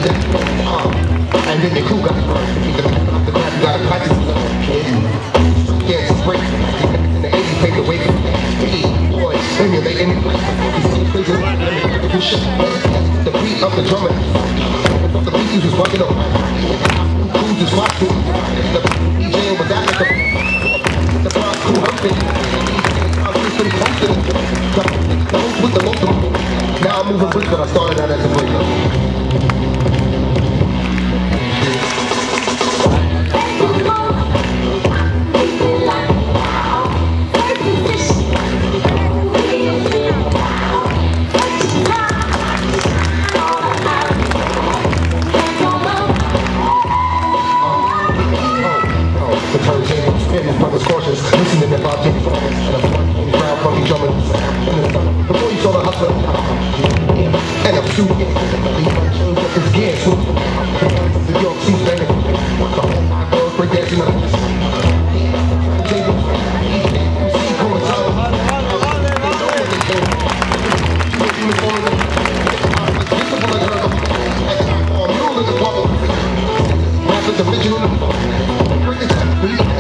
And then your crew got the crap, you gotta practice. Yeah, it's great. In the 80s, paved the way for boys emulating. The beat of the drummer. The beat was bugging up. Who's just watching? The DJ was at the bar crew humping. With the local. Now I'm moving bricks, but I started out as a breaker. The turntable spinning, brothers cautious, listening about Jimmy Focus, and I'm proud funky drumming. Before you saw the hustler, and I'm shooting, change up his gear, so the York seems banging, break dancing up. The original, bring it up.